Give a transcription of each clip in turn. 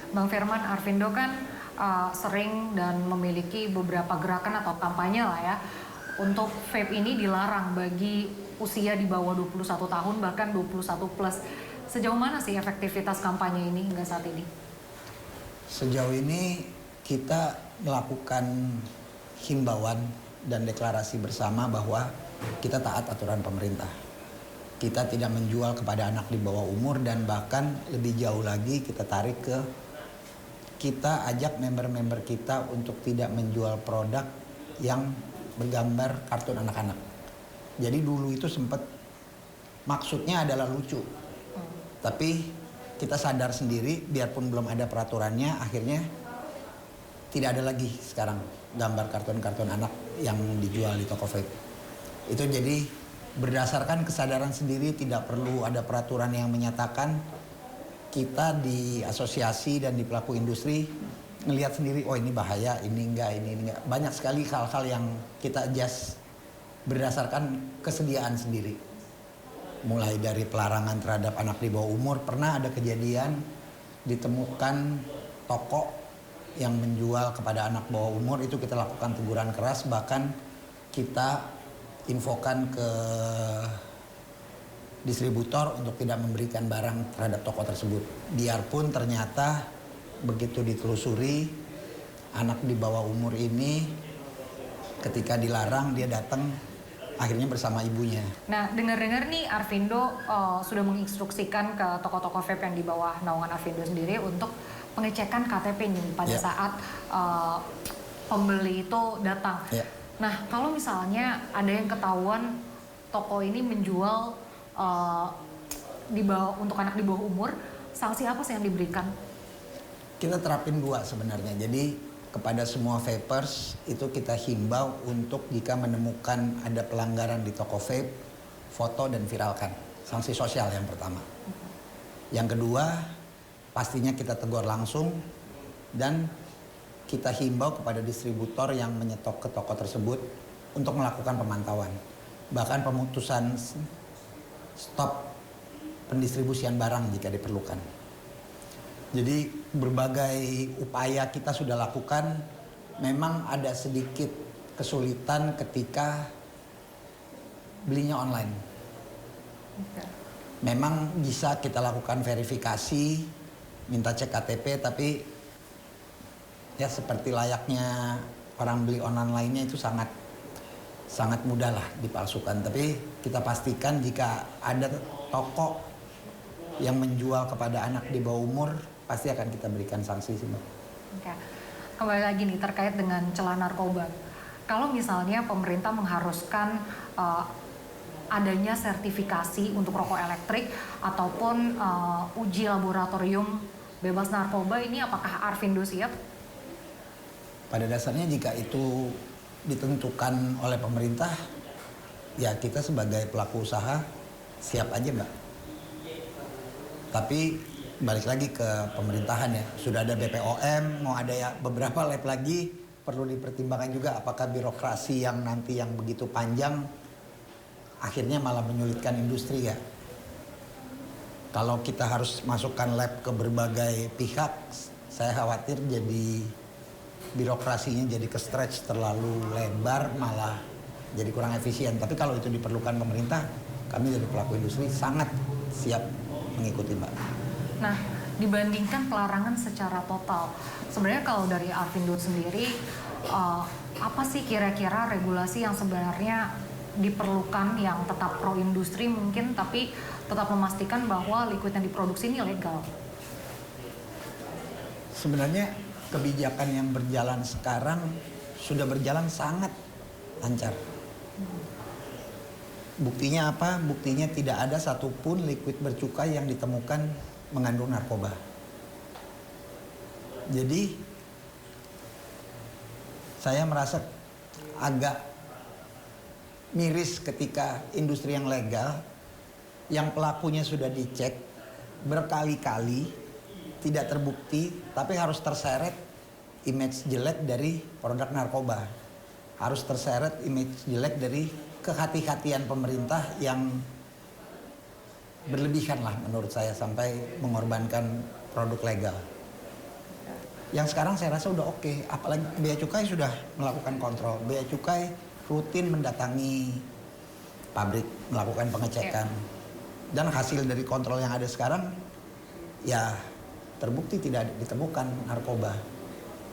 Bang Firman, Arvindo kan sering dan memiliki beberapa gerakan atau kampanye lah ya untuk vape ini dilarang bagi usia di bawah 21 tahun bahkan 21 plus. Sejauh mana sih efektivitas kampanye ini hingga saat ini? Sejauh ini kita melakukan himbauan dan deklarasi bersama bahwa kita taat aturan pemerintah. Kita tidak menjual kepada anak di bawah umur dan bahkan lebih jauh lagi kita ajak member-member kita untuk tidak menjual produk yang bergambar kartun anak-anak. Jadi dulu itu sempat maksudnya adalah lucu. Tapi kita sadar sendiri biarpun belum ada peraturannya akhirnya tidak ada lagi sekarang gambar kartun-kartun anak yang dijual di toko vape. Itu jadi berdasarkan kesadaran sendiri tidak perlu ada peraturan yang menyatakan. Kita di asosiasi dan di pelaku industri ngelihat sendiri, oh ini bahaya, ini enggak. Banyak sekali hal-hal yang kita adjust berdasarkan kesediaan sendiri. Mulai dari pelarangan terhadap anak di bawah umur, pernah ada kejadian ditemukan toko yang menjual kepada anak bawah umur, itu kita lakukan teguran keras, bahkan kita infokan ke distributor untuk tidak memberikan barang terhadap toko tersebut. Biarpun ternyata begitu ditelusuri, anak di bawah umur ini ketika dilarang dia datang akhirnya bersama ibunya. Nah, dengar-dengar nih Arvindo sudah menginstruksikan ke toko-toko vape yang di bawah naungan Arvindo sendiri untuk pengecekan KTP nih pada saat pembeli itu datang. Nah, kalau misalnya ada yang ketahuan toko ini menjual untuk anak di bawah umur, sanksi apa sih yang diberikan? Kita terapin dua sebenarnya. Jadi kepada semua vapers itu kita himbau untuk jika menemukan ada pelanggaran di toko vape, foto dan viralkan. Sanksi sosial yang pertama. Yang kedua, pastinya kita tegur langsung dan kita himbau kepada distributor yang menyetok ke toko tersebut untuk melakukan pemantauan. Bahkan pemutusan stop pendistribusian barang jika diperlukan. Jadi berbagai upaya kita sudah lakukan. Memang ada sedikit kesulitan ketika belinya online. Memang bisa kita lakukan verifikasi, minta cek KTP, tapi ya seperti layaknya orang beli online lainnya itu sangat mudah lah dipalsukan. Tapi kita pastikan jika ada toko yang menjual kepada anak di bawah umur, pasti akan kita berikan sanksi sih, Mbak. Oke. Kembali lagi nih terkait dengan celah narkoba. Kalau misalnya pemerintah mengharuskan adanya sertifikasi untuk rokok elektrik ataupun uji laboratorium bebas narkoba, ini apakah Arvindo siap? Pada dasarnya jika itu ditentukan oleh pemerintah, ya kita sebagai pelaku usaha siap aja, Mbak. Tapi balik lagi ke pemerintahan ya, sudah ada BPOM, mau ada ya beberapa lab lagi, perlu dipertimbangkan juga apakah birokrasi yang nanti yang begitu panjang akhirnya malah menyulitkan industri ya. Kalau kita harus masukkan lab ke berbagai pihak, saya khawatir jadi birokrasinya jadi ke-stretch terlalu lebar, malah jadi kurang efisien. Tapi kalau itu diperlukan pemerintah, kami dari pelaku industri sangat siap mengikuti, Mbak. Nah, dibandingkan pelarangan secara total, sebenarnya kalau dari Arvindo sendiri, apa sih kira-kira regulasi yang sebenarnya diperlukan yang tetap pro industri mungkin, tapi tetap memastikan bahwa liquid yang diproduksi ini legal? Sebenarnya kebijakan yang berjalan sekarang sudah berjalan sangat lancar. Buktinya apa? Buktinya tidak ada satupun liquid bercukai yang ditemukan mengandung narkoba. Jadi saya merasa agak miris ketika industri yang legal, yang pelakunya sudah dicek berkali-kali, tidak terbukti, tapi harus terseret image jelek dari produk narkoba. Harus terseret image jelek dari kehati-hatian pemerintah yang berlebihan lah menurut saya sampai mengorbankan produk legal. Yang sekarang saya rasa udah oke. Apalagi Bea Cukai sudah melakukan kontrol. Bea Cukai rutin mendatangi pabrik, melakukan pengecekan. Dan hasil dari kontrol yang ada sekarang, ya terbukti tidak ditemukan narkoba.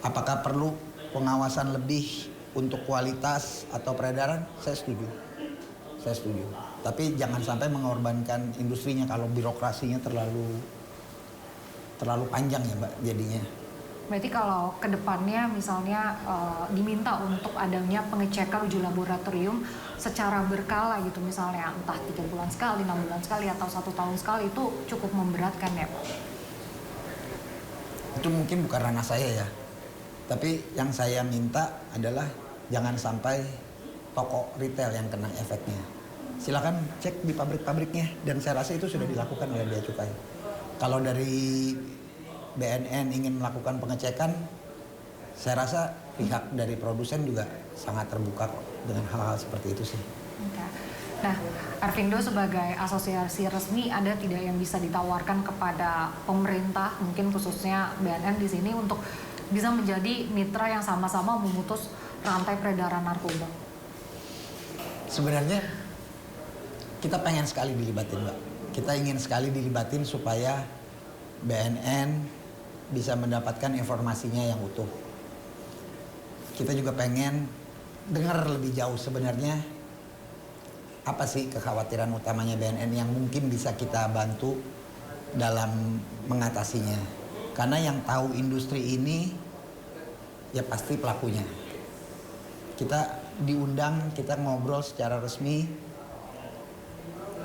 Apakah perlu pengawasan lebih untuk kualitas atau peredaran? Saya setuju. Saya setuju. Tapi jangan sampai mengorbankan industrinya kalau birokrasinya terlalu panjang ya Mbak jadinya. Berarti kalau ke depannya misalnya diminta untuk adanya pengecekan uji laboratorium secara berkala gitu misalnya entah 3 bulan sekali, 6 bulan sekali atau 1 tahun sekali itu cukup memberatkan ya Pak? Itu mungkin bukan ranah saya ya. Tapi yang saya minta adalah jangan sampai toko retail yang kena efeknya. Silakan cek di pabrik-pabriknya dan saya rasa itu sudah dilakukan oleh Bea Cukai. Kalau dari BNN ingin melakukan pengecekan, saya rasa pihak dari produsen juga sangat terbuka kok dengan hal-hal seperti itu sih. Oke. Nah, Arvindo sebagai asosiasi resmi ada tidak yang bisa ditawarkan kepada pemerintah, mungkin khususnya BNN di sini untuk bisa menjadi mitra yang sama-sama memutus rantai peredaran narkoba? Sebenarnya kita pengen sekali dilibatin, Mbak. Kita ingin sekali dilibatin supaya BNN bisa mendapatkan informasinya yang utuh. Kita juga pengen dengar lebih jauh sebenarnya apa sih kekhawatiran utamanya BNN yang mungkin bisa kita bantu dalam mengatasinya. Karena yang tahu industri ini ya pasti pelakunya. Kita diundang, kita ngobrol secara resmi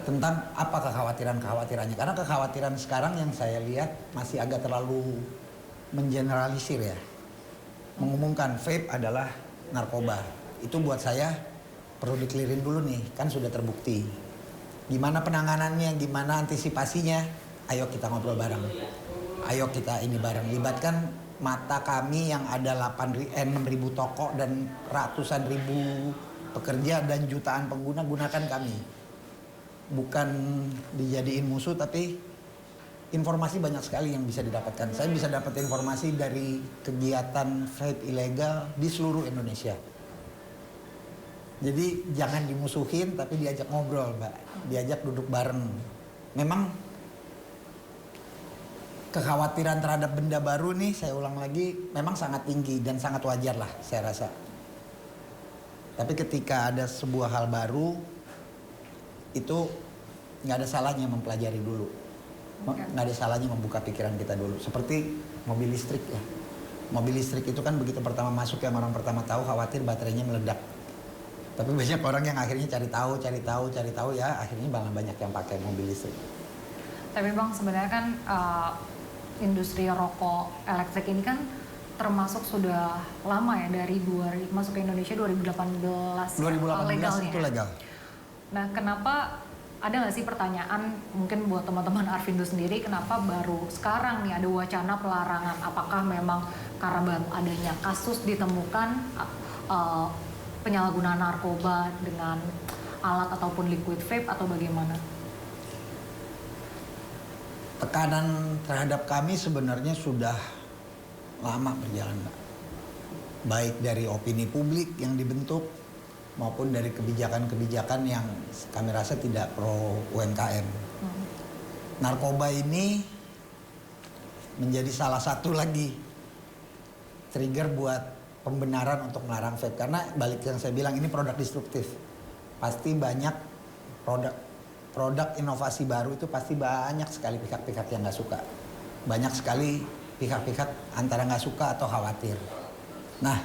tentang apa kekhawatirannya. Karena kekhawatiran sekarang yang saya lihat masih agak terlalu mengeneralisir ya. Mengumumkan vape adalah narkoba. Itu buat saya perlu dikelirin dulu nih, kan sudah terbukti. Gimana penanganannya, gimana antisipasinya, ayo kita ngobrol bareng. Ayo kita ini bareng, libatkan mata kami yang ada 6.000 toko dan ratusan ribu pekerja dan jutaan pengguna, gunakan kami. Bukan dijadiin musuh, tapi informasi banyak sekali yang bisa didapatkan. Saya bisa dapat informasi dari kegiatan vape ilegal di seluruh Indonesia. Jadi jangan dimusuhin, tapi diajak ngobrol, Mbak. Diajak duduk bareng. Memang kekhawatiran terhadap benda baru nih, saya ulang lagi, memang sangat tinggi dan sangat wajar lah, saya rasa. Tapi ketika ada sebuah hal baru, itu nggak ada salahnya mempelajari dulu, nggak ada salahnya membuka pikiran kita dulu. Seperti mobil listrik ya, mobil listrik itu kan begitu pertama masuk yang orang pertama tahu khawatir baterainya meledak. Tapi banyak orang yang akhirnya cari tahu ya akhirnya banyak yang pakai mobil listrik. Tapi Bang sebenarnya kan industri rokok elektrik ini kan termasuk sudah lama ya dari masuk ke Indonesia 2018 2018 itu legal. Nah, kenapa ada nggak sih pertanyaan mungkin buat teman-teman Arvindo sendiri, kenapa baru sekarang nih ada wacana pelarangan? Apakah memang karena baru adanya kasus ditemukan penyalahgunaan narkoba dengan alat ataupun liquid vape atau bagaimana? Tekanan terhadap kami sebenarnya sudah lama berjalan, Mbak. Baik dari opini publik yang dibentuk maupun dari kebijakan-kebijakan yang kami rasa tidak pro UMKM. Narkoba ini menjadi salah satu lagi trigger buat pembenaran untuk melarang vape. Karena balik yang saya bilang ini produk destruktif. Pasti banyak produk inovasi baru itu pasti banyak sekali pihak-pihak yang nggak suka. Banyak sekali pihak-pihak antara nggak suka atau khawatir. Nah,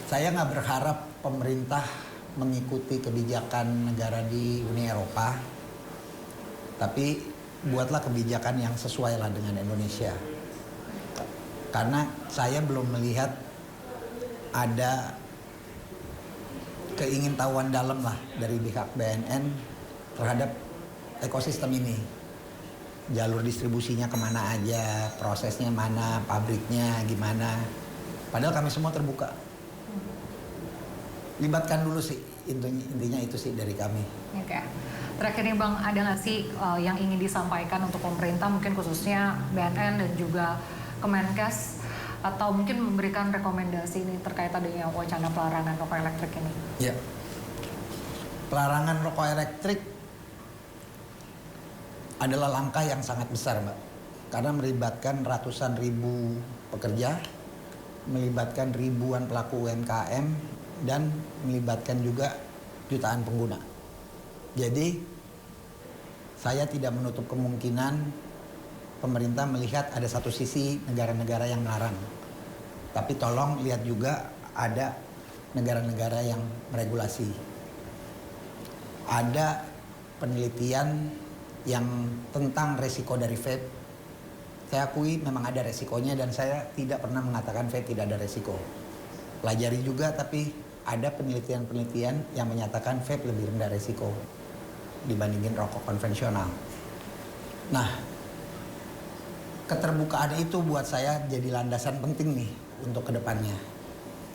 saya nggak berharap pemerintah mengikuti kebijakan negara di Uni Eropa, tapi buatlah kebijakan yang sesuai lah dengan Indonesia. Karena saya belum melihat ada keingintahuan dalam lah dari pihak BNN terhadap ekosistem ini. Jalur distribusinya kemana aja, prosesnya mana, pabriknya gimana. Padahal kami semua terbuka. Libatkan dulu sih, intinya itu sih dari kami. Oke. Terakhir nih Bang, ada nggak sih yang ingin disampaikan untuk pemerintah mungkin khususnya BNN dan juga Kemenkes atau mungkin memberikan rekomendasi ini terkait adanya wacana pelarangan rokok elektrik ini? Ya, pelarangan rokok elektrik adalah langkah yang sangat besar, Mbak, karena melibatkan ratusan ribu pekerja, melibatkan ribuan pelaku UMKM, dan melibatkan juga jutaan pengguna. Jadi saya tidak menutup kemungkinan pemerintah melihat ada satu sisi negara-negara yang melarang. Tapi tolong lihat juga ada negara-negara yang meregulasi. Ada penelitian yang tentang resiko dari vape. Saya akui memang ada resikonya dan saya tidak pernah mengatakan vape tidak ada resiko. Pelajari juga, tapi ada penelitian-penelitian yang menyatakan vape lebih rendah resiko dibandingin rokok konvensional. Nah, keterbukaan itu buat saya jadi landasan penting nih untuk kedepannya.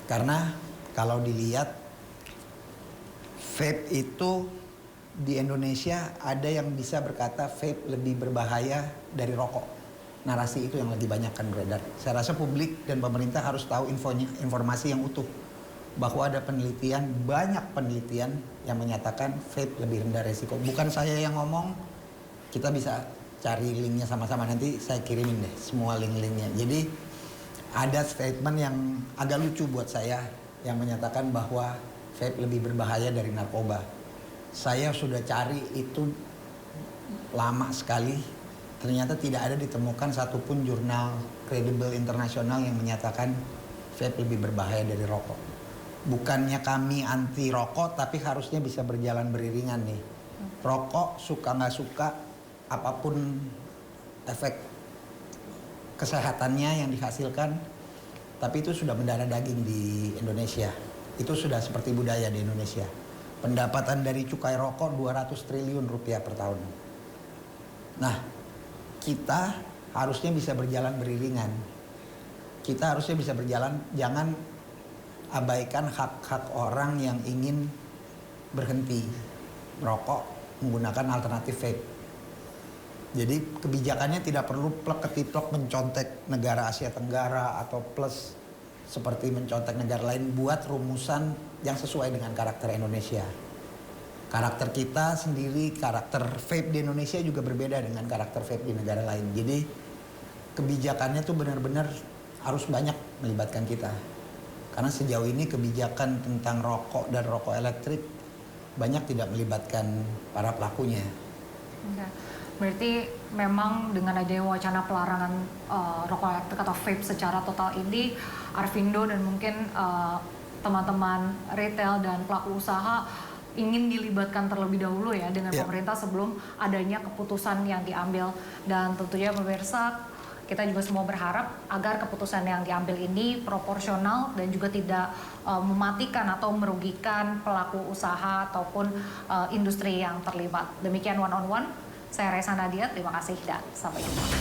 Karena kalau dilihat vape itu di Indonesia ada yang bisa berkata vape lebih berbahaya dari rokok. Narasi itu yang lagi banyak kan beredar. Saya rasa publik dan pemerintah harus tahu informasi yang utuh. Bahwa ada penelitian, banyak penelitian yang menyatakan vape lebih rendah resiko. Bukan saya yang ngomong, kita bisa cari linknya sama-sama. Nanti saya kirimin deh semua link-linknya. Jadi ada statement yang agak lucu buat saya yang menyatakan bahwa vape lebih berbahaya dari narkoba. Saya sudah cari itu lama sekali. Ternyata tidak ada ditemukan satupun jurnal kredibel internasional yang menyatakan vape lebih berbahaya dari rokok. Bukannya kami anti rokok, tapi harusnya bisa berjalan beriringan nih. Rokok suka nggak suka, apapun efek kesehatannya yang dihasilkan, tapi itu sudah mendarah daging di Indonesia. Itu sudah seperti budaya di Indonesia. Pendapatan dari cukai rokok 200 triliun rupiah per tahun. Nah, kita harusnya bisa berjalan beriringan. Kita harusnya bisa berjalan, jangan abaikan hak-hak orang yang ingin berhenti merokok menggunakan alternatif vape. Jadi kebijakannya tidak perlu plek-ketiplek mencontek negara Asia Tenggara atau plus seperti mencontek negara lain. Buat rumusan yang sesuai dengan karakter Indonesia. Karakter kita sendiri, karakter vape di Indonesia juga berbeda dengan karakter vape di negara lain. Jadi kebijakannya tuh benar-benar harus banyak melibatkan kita. Karena sejauh ini kebijakan tentang rokok dan rokok elektrik banyak tidak melibatkan para pelakunya. Oke. Berarti memang dengan adanya wacana pelarangan rokok elektrik atau vape secara total ini, Arvindo dan mungkin teman-teman retail dan pelaku usaha ingin dilibatkan terlebih dahulu ya dengan pemerintah sebelum adanya keputusan yang diambil. Dan tentunya pemirsa, kita juga semua berharap agar keputusan yang diambil ini proporsional dan juga tidak mematikan atau merugikan pelaku usaha ataupun industri yang terlibat. Demikian One on One, saya Reza Nadia, terima kasih dan sampai jumpa.